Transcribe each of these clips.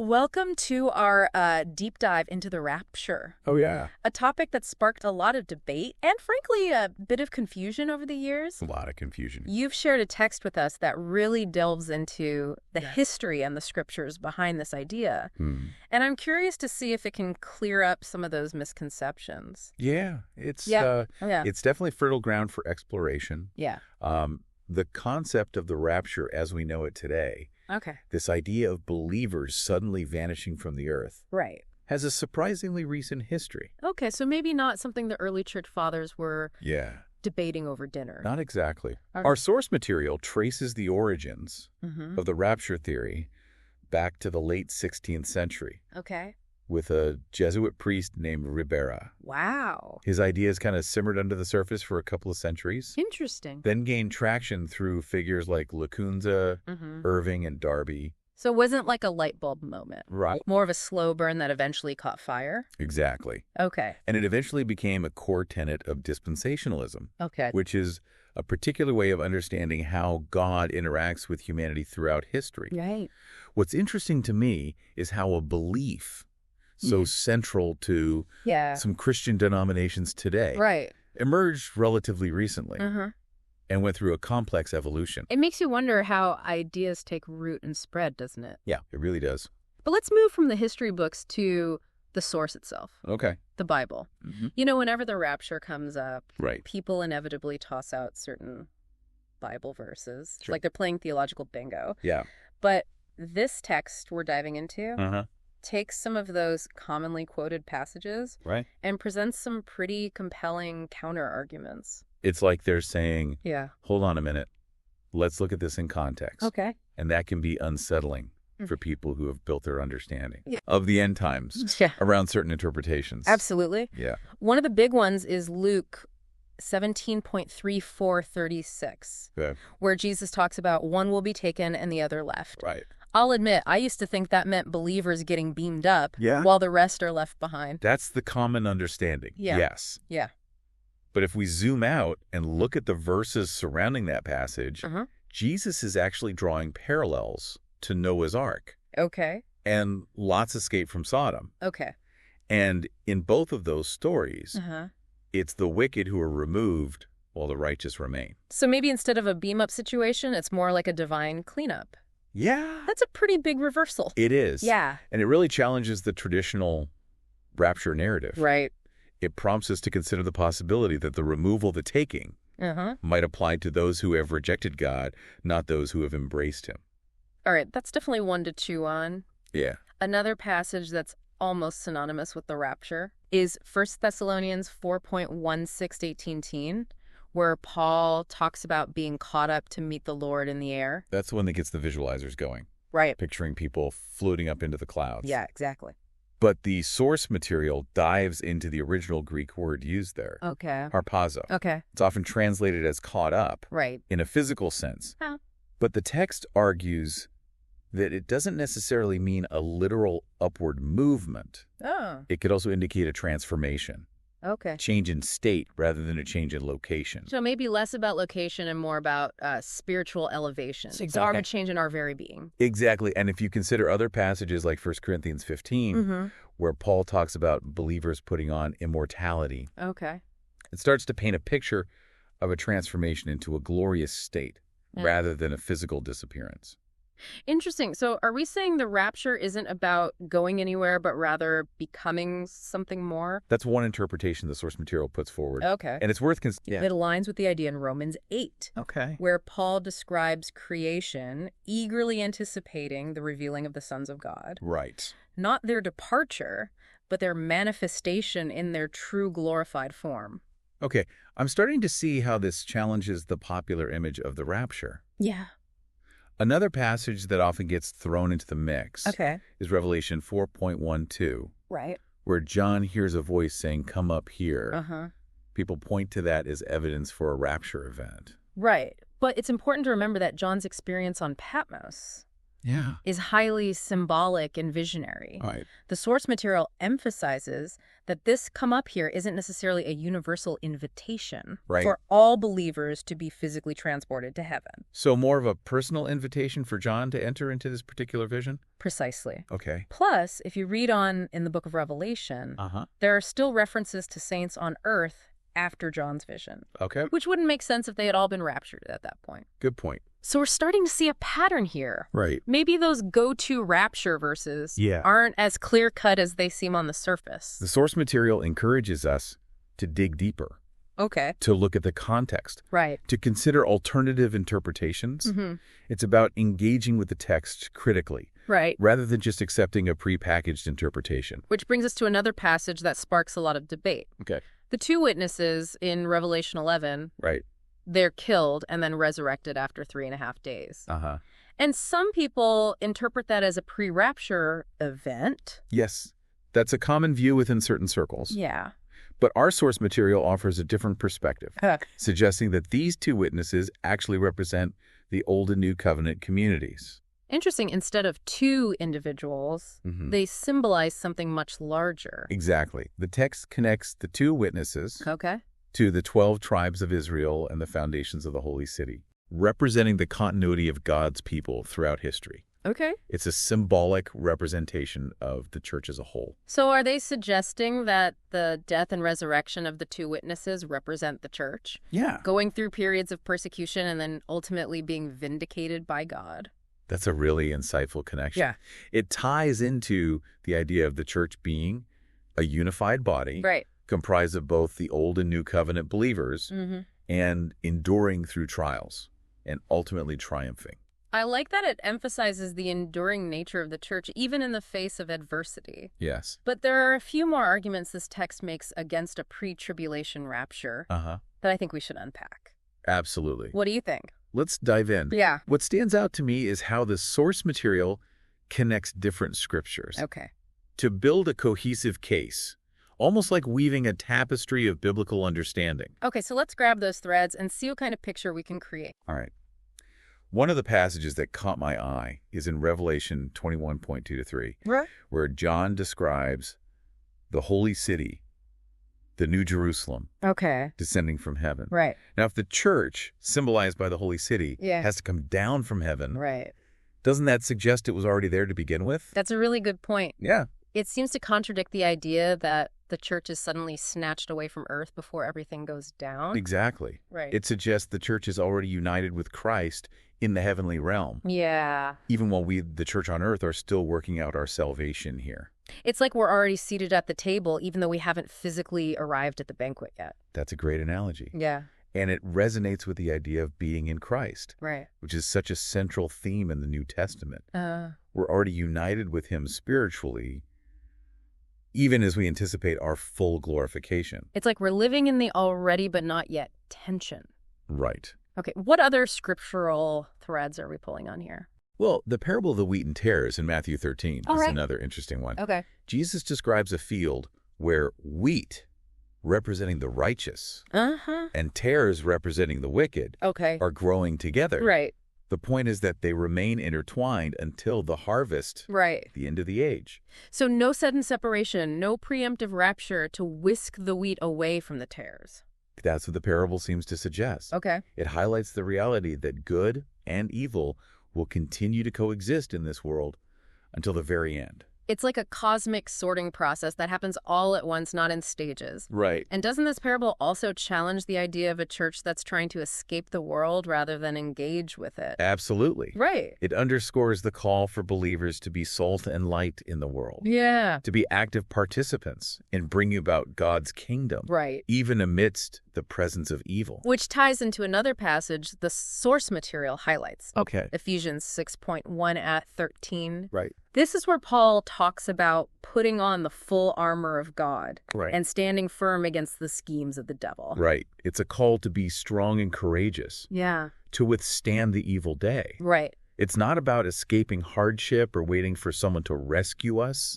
Welcome to our deep dive into the rapture, Oh, yeah. a topic that sparked a lot of debate and, frankly, a bit of confusion over the years. A lot of confusion. You've shared a text with us that really delves into the history and the scriptures behind this idea. And I'm curious to see if it can clear up some of those misconceptions. Yeah, it's It's definitely fertile ground for exploration. Yeah. The concept of the rapture as we know it today, Okay. this idea of believers suddenly vanishing from the earth, Right. has a surprisingly recent history. Okay, so maybe not something the early church fathers were Yeah, debating over dinner. not exactly. Okay. Our source material traces the origins Mm-hmm. of the rapture theory back to the late 16th century Okay. with a Jesuit priest named Ribera. Wow. His ideas kind of simmered under the surface for a couple of centuries, Interesting. then gained traction through figures like Lacunza, Mm-hmm. Irving, and Darby. So it wasn't like a light bulb moment. Right. More of a slow burn that eventually caught fire? Exactly. Okay. And it eventually became a core tenet of dispensationalism, Okay. which is a particular way of understanding how God interacts with humanity throughout history. Right. What's interesting to me is how a belief so central to Yeah. some Christian denominations today Right. emerged relatively recently Uh-huh. and went through a complex evolution. It makes you wonder how ideas take root and spread, doesn't it? Yeah, it really does. But let's move from the history books to the source itself, Okay. the Bible. You know, whenever the rapture comes up, Right. people inevitably toss out certain Bible verses. Sure. Like they're playing theological bingo. Yeah. But this text we're diving into Uh-huh. takes some of those commonly quoted passages Right. and presents some pretty compelling counter-arguments. It's like they're saying, Yeah. hold on a minute, let's look at this in context. Okay. And that can be unsettling for people who have built their understanding Yeah. of the end times Yeah. around certain interpretations. Absolutely. Yeah. One of the big ones is Luke 17.3436, Okay. where Jesus talks about one will be taken and the other left. Right. I'll admit, I used to think that meant believers getting beamed up while the rest are left behind. That's the common understanding. Yeah. Yes. Yeah. But if we zoom out and look at the verses surrounding that passage, Uh-huh. Jesus is actually drawing parallels to Noah's Ark Okay. and Lot's escape from Sodom. Okay. And in both of those stories, Uh-huh. it's the wicked who are removed while the righteous remain. So maybe instead of a beam-up situation, it's more like a divine cleanup. Yeah. That's a pretty big reversal. It is. Yeah. And it really challenges the traditional rapture narrative. Right. It prompts us to consider the possibility that the removal, the taking, Uh-huh. might apply to those who have rejected God, not those who have embraced him. All right, that's definitely one to chew on. Yeah. Another passage that's almost synonymous with the rapture is 1 Thessalonians 4.16-18, where Paul talks about being caught up to meet the Lord in the air. That's the one that gets the visualizers going, Right. picturing people floating up into the clouds. Yeah, exactly. But the source material dives into the original Greek word used there, Okay. harpazo. Okay. It's often translated as caught up Right. in a physical sense. Huh. But the text argues that it doesn't necessarily mean a literal upward movement. Oh, It could also indicate a transformation, okay. change in state rather than a change in location. So maybe less about location and more about spiritual elevation. So Exactly. a change in our very being. Exactly. And if you consider other passages like 1 Corinthians 15, Mm-hmm. where Paul talks about believers putting on immortality, Okay. it starts to paint a picture of a transformation into a glorious state Yeah. rather than a physical disappearance. Interesting. So are we saying the rapture isn't about going anywhere, but rather becoming something more? That's one interpretation the source material puts forward. Okay. And it's worth It aligns with the idea in Romans 8, Okay. where Paul describes creation eagerly anticipating the revealing of the sons of God. Right. Not their departure, but their manifestation in their true glorified form. Okay. I'm starting to see how this challenges the popular image of the rapture. Yeah. Another passage that often gets thrown into the mix Okay. is Revelation 4.12, Right. where John hears a voice saying, "Come up here." Uh-huh. People point to that as evidence for a rapture event. Right. But it's important to remember that John's experience on Patmos is highly symbolic and visionary. Right. The source material emphasizes that this come up here isn't necessarily a universal invitation for all believers to be physically transported to heaven. So more of a personal invitation for John to enter into this particular vision? Precisely. Okay. Plus, if you read on in the book of Revelation, there are still references to saints on earth after John's vision. Okay. Which wouldn't make sense if they had all been raptured at that point. Good point. So we're starting to see a pattern here. Right. Maybe those go-to rapture verses aren't as clear-cut as they seem on the surface. The source material encourages us to dig deeper. Okay. To look at the context. Right. To consider alternative interpretations. It's about engaging with the text critically. Right. Rather than just accepting a prepackaged interpretation. Which brings us to another passage that sparks a lot of debate. Okay. The two witnesses in Revelation 11. Right. They're killed and then resurrected after 3.5 days. And some people interpret that as a pre-rapture event. Yes. That's a common view within certain circles. Yeah. But our source material offers a different perspective, suggesting that these two witnesses actually represent the Old and New Covenant communities. Interesting. Instead of two individuals, they symbolize something much larger. Exactly. The text connects the two witnesses to the 12 tribes of Israel and the foundations of the Holy City, representing the continuity of God's people throughout history. Okay. It's a symbolic representation of the church as a whole. So are they suggesting that the death and resurrection of the two witnesses represent the church? Yeah. Going through periods of persecution and then ultimately being vindicated by God? That's a really insightful connection. Yeah. It ties into the idea of the church being a unified body. Right. Comprised of both the Old and New Covenant believers and enduring through trials and ultimately triumphing. I like that it emphasizes the enduring nature of the church, even in the face of adversity. Yes. But there are a few more arguments this text makes against a pre-tribulation rapture that I think we should unpack. Absolutely. What do you think? Let's dive in. Yeah. What stands out to me is how the source material connects different scriptures. Okay. To build a cohesive case. Almost like weaving a tapestry of biblical understanding. Okay, so let's grab those threads and see what kind of picture we can create. All right. One of the passages that caught my eye is in Revelation 21:2-3, where John describes the holy city, the New Jerusalem, descending from heaven. Right. Now, if the church, symbolized by the holy city, has to come down from heaven, doesn't that suggest it was already there to begin with? That's a really good point. Yeah. It seems to contradict the idea that the church is suddenly snatched away from earth before everything goes down. Exactly. Right. It suggests the church is already united with Christ in the heavenly realm. Yeah. Even while we, the church on earth, are still working out our salvation here. It's like we're already seated at the table, even though we haven't physically arrived at the banquet yet. That's a great analogy. Yeah. And it resonates with the idea of being in Christ. Right. Which is such a central theme in the New Testament. We're already united with him spiritually, even as we anticipate our full glorification. It's like we're living in the already but not yet tension. Right. Okay, what other scriptural threads are we pulling on here? Well, the parable of the wheat and tares in Matthew 13 is another interesting one. Okay. Jesus describes a field where wheat, representing the righteous, and tares, representing the wicked, are growing together. Right. The point is that they remain intertwined until the harvest, the end of the age. So no sudden separation, no preemptive rapture to whisk the wheat away from the tares. That's what the parable seems to suggest. Okay. It highlights the reality that good and evil will continue to coexist in this world until the very end. It's like a cosmic sorting process that happens all at once, not in stages. Right. And doesn't this parable also challenge the idea of a church that's trying to escape the world rather than engage with it? Absolutely. Right. It underscores the call for believers to be salt and light in the world. Yeah. To be active participants in bringing about God's kingdom. Right. Even amidst the presence of evil. Which ties into another passage the source material highlights. Okay. Ephesians 6:1-13. Right. This is where Paul talks about putting on the full armor of God and standing firm against the schemes of the devil. Right. It's a call to be strong and courageous. Yeah. To withstand the evil day. Right. It's not about escaping hardship or waiting for someone to rescue us.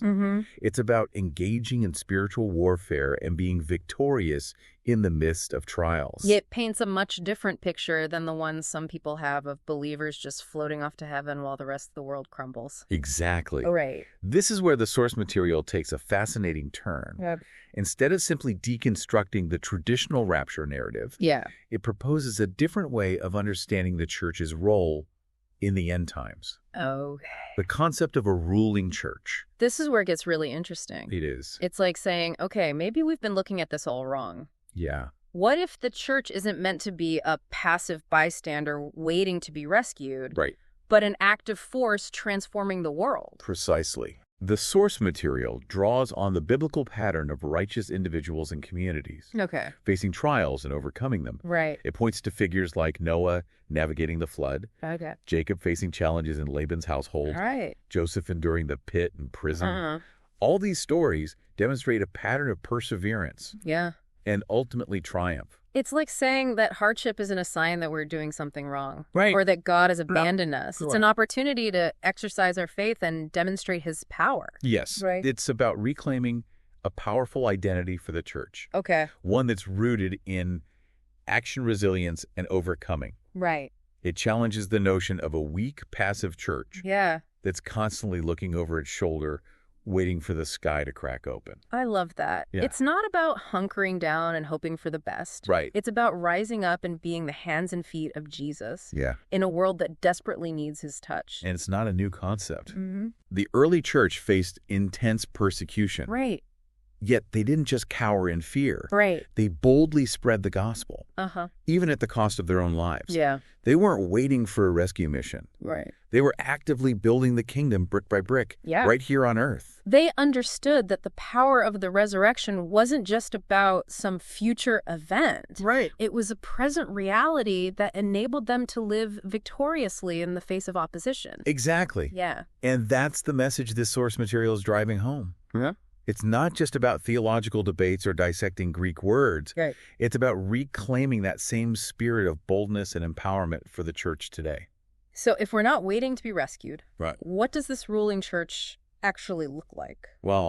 It's about engaging in spiritual warfare and being victorious in the midst of trials. It paints a much different picture than the one some people have of believers just floating off to heaven while the rest of the world crumbles. Exactly. Oh, right. This is where the source material takes a fascinating turn. Yep. Instead of simply deconstructing the traditional rapture narrative, it proposes a different way of understanding the church's role in the end times. Okay. The concept of a ruling church. This is where it gets really interesting. It is. It's like saying, okay, maybe we've been looking at this all wrong. Yeah. What if the church isn't meant to be a passive bystander waiting to be rescued, Right. but an active force transforming the world? Precisely. The source material draws on the biblical pattern of righteous individuals and communities, Okay. facing trials and overcoming them. Right. It points to figures like Noah navigating the flood, Okay. Jacob facing challenges in Laban's household, Right. Joseph enduring the pit and prison. All these stories demonstrate a pattern of perseverance Yeah. and ultimately triumph. It's like saying that hardship isn't a sign that we're doing something wrong. Right. Or that God has abandoned us. It's Correct. an opportunity to exercise our faith and demonstrate his power. Yes. Right. It's about reclaiming a powerful identity for the church, Okay. one that's rooted in action resilience and overcoming. Right. It challenges the notion of a weak, passive church Yeah. that's constantly looking over its shoulder, waiting for the sky to crack open. I love that. Yeah. It's not about hunkering down and hoping for the best. Right. It's about rising up and being the hands and feet of Jesus Yeah. in a world that desperately needs his touch. And it's not a new concept. Mm-hmm. The early church faced intense persecution, Right. yet they didn't just cower in fear. Right. They boldly spread the gospel, Uh-huh. even at the cost of their own lives. Yeah. They weren't waiting for a rescue mission. Right. They were actively building the kingdom brick by brick, Yeah. right here on earth. They understood that the power of the resurrection wasn't just about some future event. Right. It was a present reality that enabled them to live victoriously in the face of opposition. Exactly. Yeah. And that's the message this source material is driving home. Yeah. It's not just about theological debates or dissecting Greek words. Right. It's about reclaiming that same spirit of boldness and empowerment for the church today. So if we're not waiting to be rescued, Right. what does this ruling church actually look like? Well,